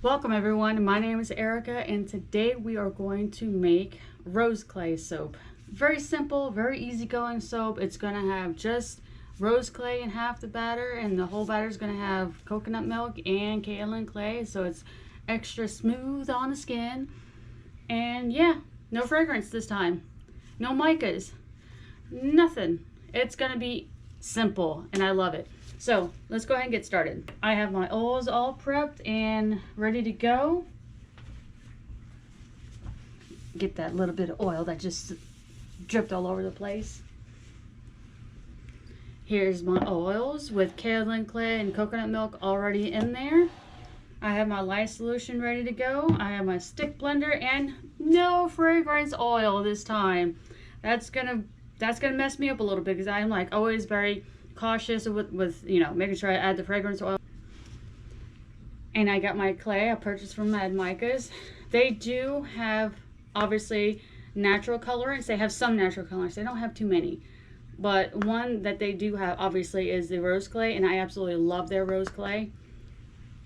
Welcome everyone, my name is Erica and today we are going to make rose clay soap. Very simple, very easygoing soap. It's going to have just rose clay in half the batter, and the whole batter is going to have coconut milk and kaolin clay, so it's extra smooth on the skin. And yeah, no fragrance this time, no micas, nothing. It's going to be simple and I love it. So let's go ahead and get started. I have my oils all prepped and ready to go. Get that little bit of oil that just dripped all over the place. Here's my oils with kaolin clay and coconut milk already in there. I have my lye solution ready to go. I have my stick blender and no fragrance oil this time. That's gonna mess me up a little bit because I'm like always very cautious with you know, making sure I add the fragrance oil. And I got my clay I purchased from Mad Micas. They do have obviously natural colorants. They have some natural colorants. They don't have too many, but one that they do have obviously is the rose clay, and I absolutely love their rose clay.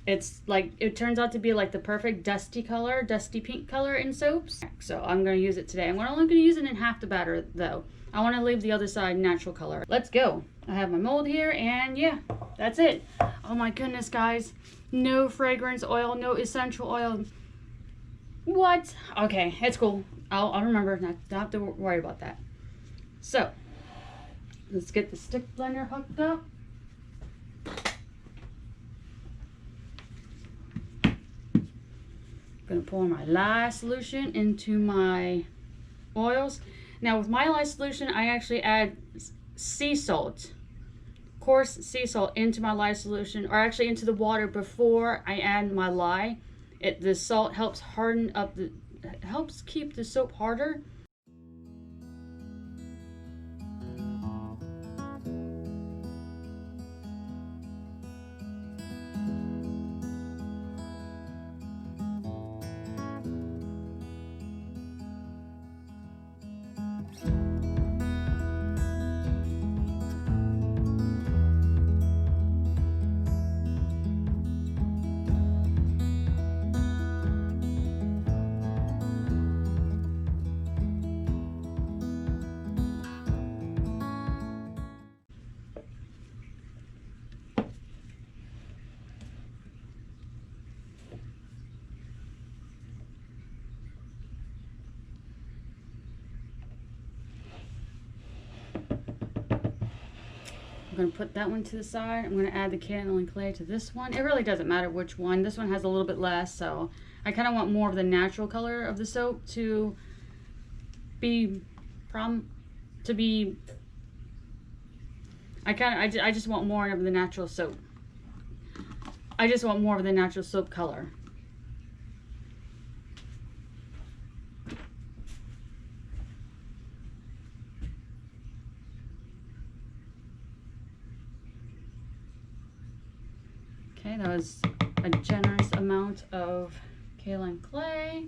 It's like, it turns out to be like the perfect dusty color, dusty pink color in soaps. So I'm going to use it today. I'm only going to use it in half the batter though. I want to leave the other side natural color. Let's go. I have my mold here, and yeah, that's it. Oh my goodness, guys. No fragrance oil, no essential oil. What? Okay, it's cool. I'll remember not have to worry about that. So, let's get the stick blender hooked up. I'm gonna pour my lye solution into my oils. Now with my lye solution, I actually add sea salt, coarse sea salt, into my lye solution, or actually into the water before I add my lye. The salt helps harden up helps keep the soap harder. I'm going to put that one to the side. I'm going to add the kaolin clay to this one. It really doesn't matter which one. This one has a little bit less, so I kind of want more of the natural color of the soap to be I just want more of the natural soap. I just want more of the natural soap color. Okay, that was a generous amount of kaolin clay.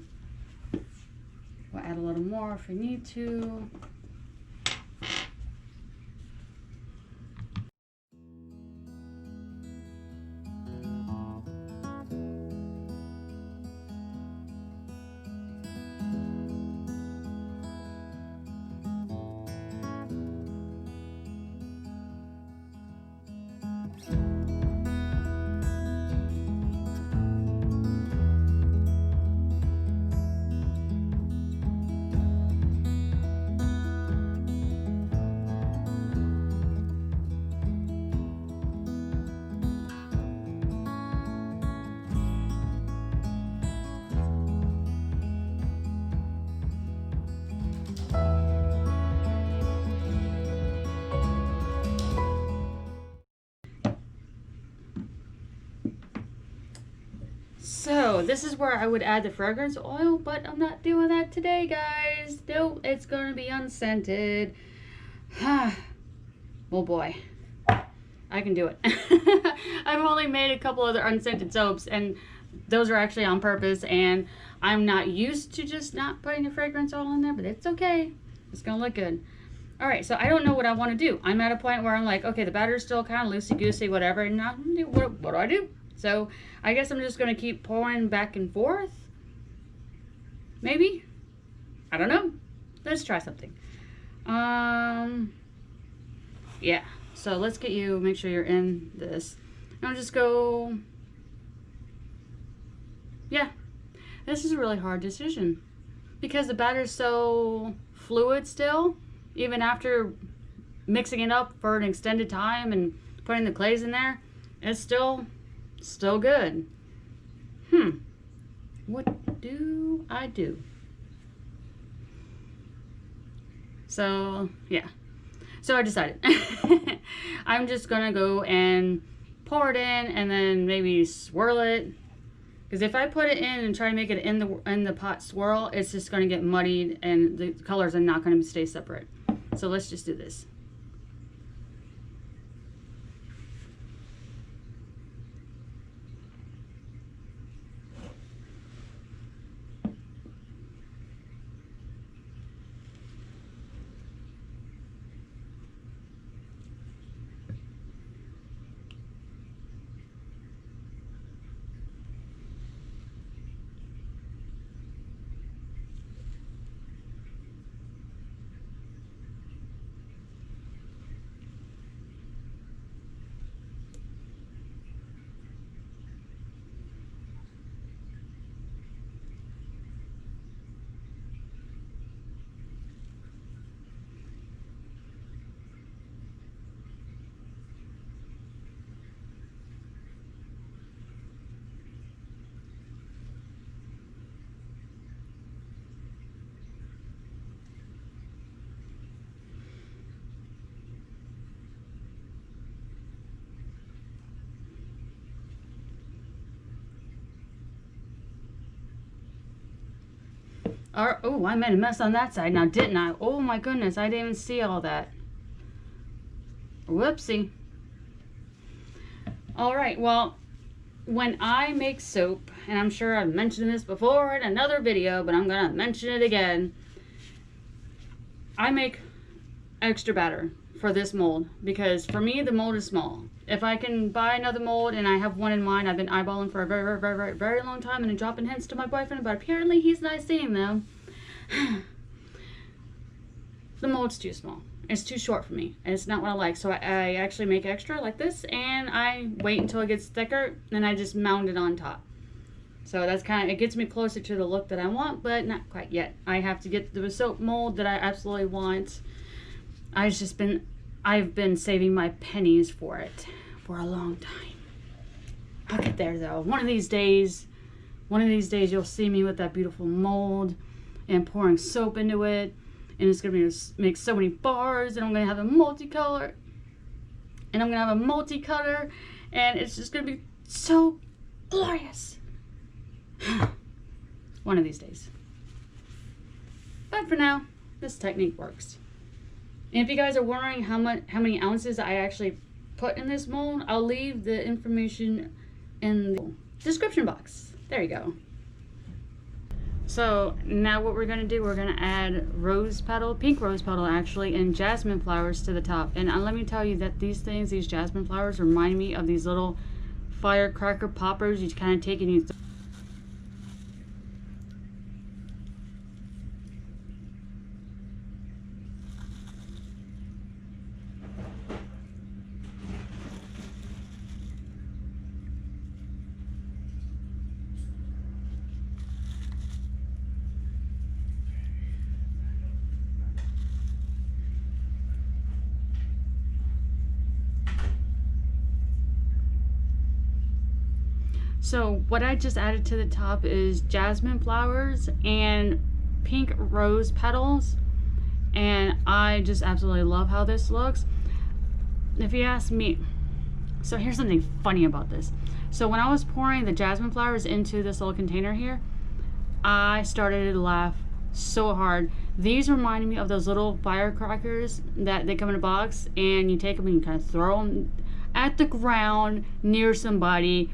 We'll add a little more if we need to. So this is where I would add the fragrance oil, but I'm not doing that today, guys. No, it's going to be unscented. Oh boy, I can do it. I've only made a couple other unscented soaps, and those are actually on purpose, and I'm not used to just not putting the fragrance oil in there, but it's okay. It's going to look good. All right, so I don't know what I want to do. I'm at a point where I'm like, okay, the batter's still kind of loosey-goosey, whatever, and now what do I do? So I guess I'm just going to keep pouring back and forth. Maybe. I don't know. Let's try something. Yeah. So let's get you, make sure you're in this. And I'll just go, yeah. This is a really hard decision because the batter's so fluid still, even after mixing it up for an extended time and putting the clays in there, it's still good. What do I do? So yeah, so I decided I'm just gonna go and pour it in and then maybe swirl it, because if I put it in and try to make it in the pot swirl, it's just gonna get muddied and the colors are not gonna stay separate. So let's just do this. Oh, I made a mess on that side now, didn't I? Oh my goodness, I didn't even see all that. Whoopsie. All right, well, when I make soap, and I'm sure I've mentioned this before in another video, but I'm gonna mention it again, I make extra batter for this mold because for me the mold is small. If I can buy another mold, and I have one in mind, I've been eyeballing for a very long time and dropping hints to my boyfriend, but apparently he's not seeing them. The mold's too small. It's too short for me. It's not what I like. So I actually make extra like this, and I wait until it gets thicker, and I just mount it on top. So that's it gets me closer to the look that I want, but not quite yet. I have to get the soap mold that I absolutely want. I've been saving my pennies for it for a long time. I'll get there though. One of these days you'll see me with that beautiful mold and pouring soap into it, and it's gonna make so many bars, and I'm gonna have a multicolor, and it's just gonna be so glorious. One of these days. But for now, this technique works. And if you guys are wondering how many ounces I actually put in this mold, I'll leave the information in the description box. There you go. So now what we're going to do, we're going to add rose petal, pink rose petal actually, and jasmine flowers to the top. And let me tell you that these jasmine flowers remind me of these little firecracker poppers you kind of take and you So what I just added to the top is jasmine flowers and pink rose petals, and I just absolutely love how this looks. If you ask me, so here's something funny about this. So when I was pouring the jasmine flowers into this little container here, I started to laugh so hard. These remind me of those little firecrackers that they come in a box, and you take them and you kind of throw them at the ground near somebody.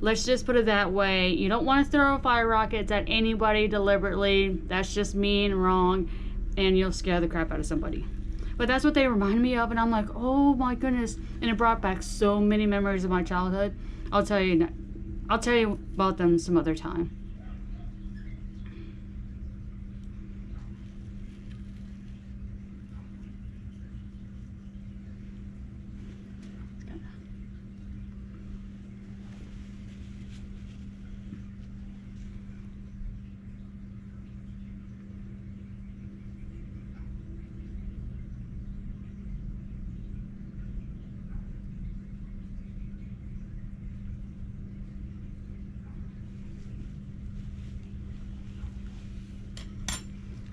Let's just put it that way. You don't want to throw fire rockets at anybody deliberately. That's just mean and wrong, and you'll scare the crap out of somebody. But that's what they remind me of, and I'm like, oh my goodness. And it brought back so many memories of my childhood. I'll tell you, I'll tell you about them some other time.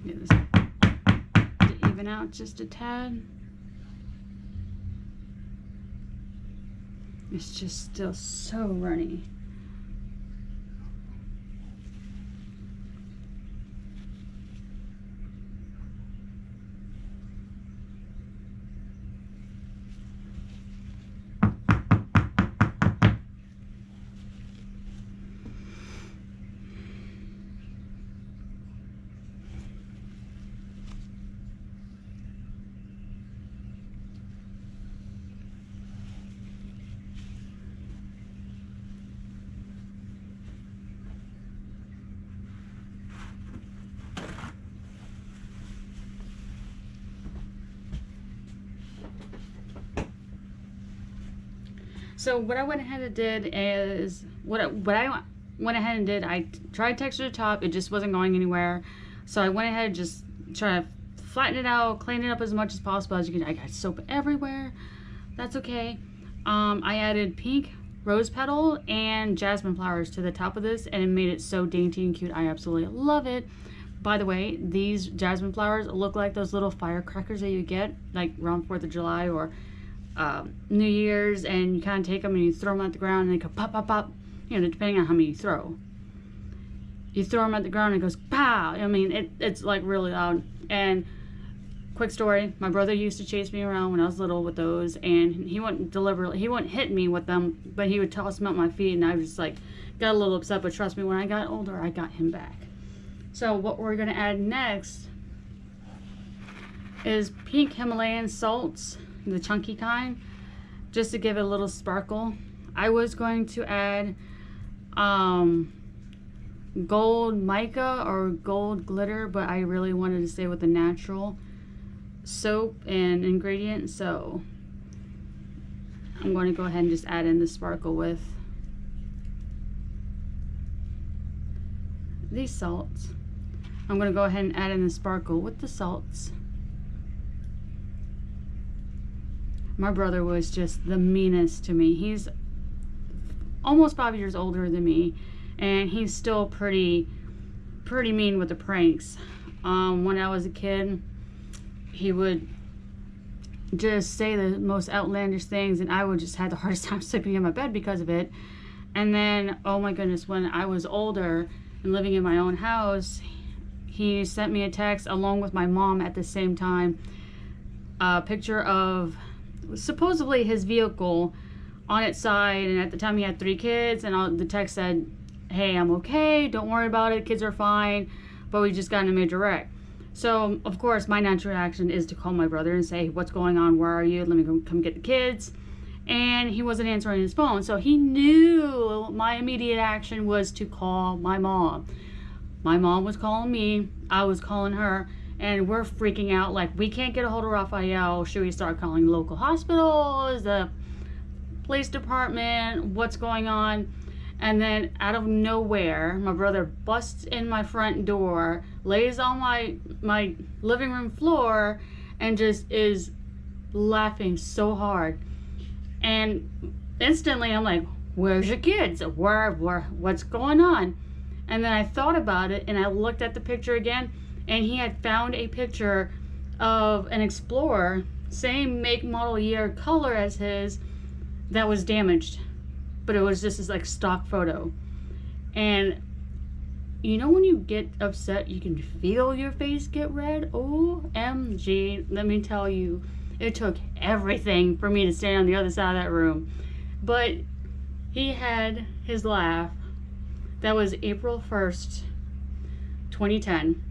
Get this to even out just a tad. It's just still so runny. So what I went ahead and did is I tried texture to top. It just wasn't going anywhere. So I went ahead and just try to flatten it out, clean it up as much as possible. As you can, I got soap everywhere. That's okay. I added pink rose petal and jasmine flowers to the top of this, and it made it so dainty and cute. I absolutely love it. By the way, these jasmine flowers look like those little firecrackers that you get like around 4th of July or New Year's, and you kind of take them and you throw them at the ground and they go pop, pop, pop, you know, depending on how many you throw. You throw them at the ground and it goes pow. I mean, it's like really loud. And quick story, my brother used to chase me around when I was little with those, and he wouldn't hit me with them, but he would toss them at my feet, and I was just like, got a little upset. But trust me, when I got older, I got him back. So what we're gonna add next is pink Himalayan salts, the chunky kind, just to give it a little sparkle. I was going to add gold mica or gold glitter, but I really wanted to stay with the natural soap and ingredient, so I'm going to go ahead and just add in the sparkle with these salts. I'm going to go ahead and add in the sparkle with the salts. My brother was just the meanest to me. He's almost 5 years older than me, and he's still pretty mean with the pranks. When I was a kid, he would just say the most outlandish things, and I would just have the hardest time sleeping in my bed because of it. And then, oh my goodness, when I was older and living in my own house, he sent me a text along with my mom at the same time, a picture of supposedly his vehicle on its side, and at the time he had 3 kids, and the text said, hey, I'm okay, don't worry about it, kids are fine, but we just got in a major wreck. So of course my natural reaction is to call my brother and say, what's going on, where are you, let me come get the kids. And he wasn't answering his phone, so he knew my immediate action was to call my mom. My mom was calling me, I was calling her, and we're freaking out like, we can't get a hold of Raphael. Should we start calling local hospitals, the police department, what's going on? And then out of nowhere, my brother busts in my front door, lays on my living room floor, and just is laughing so hard. And instantly I'm like, where's your kids? What's going on? And then I thought about it, and I looked at the picture again, and he had found a picture of an Explorer, same make, model, year, color as his, that was damaged, but it was just this like stock photo. And you know when you get upset, you can feel your face get red? OMG, let me tell you, it took everything for me to stand on the other side of that room. But he had his laugh. That was April 1st, 2010.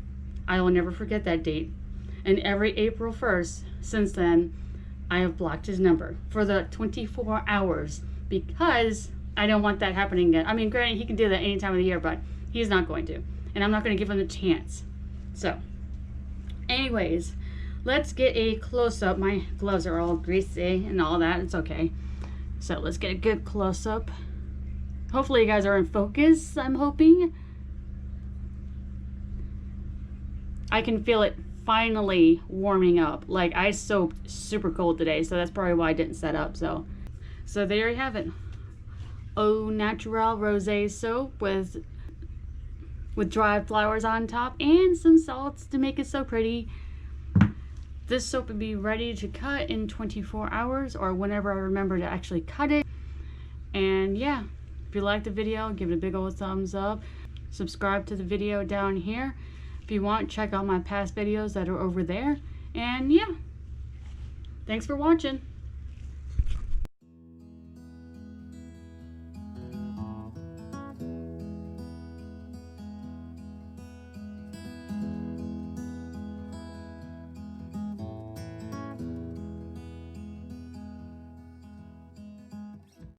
I will never forget that date. And every April 1st since then, I have blocked his number for the 24 hours because I don't want that happening again. I mean, granted, he can do that any time of the year, but he's not going to. And I'm not going to give him the chance. So, anyways, let's get a close-up. My gloves are all greasy and all that. It's okay. So, let's get a good close-up. Hopefully, you guys are in focus, I'm hoping. I can feel it finally warming up. Like, I soaked super cold today, so that's probably why I didn't set up. So there you have it. Au Natural Rosé soap with dried flowers on top and some salts to make it so pretty. This soap would be ready to cut in 24 hours or whenever I remember to actually cut it. And yeah, if you liked the video, give it a big old thumbs up. Subscribe to the video down here. If you want, check out my past videos that are over there. And yeah, thanks for watching.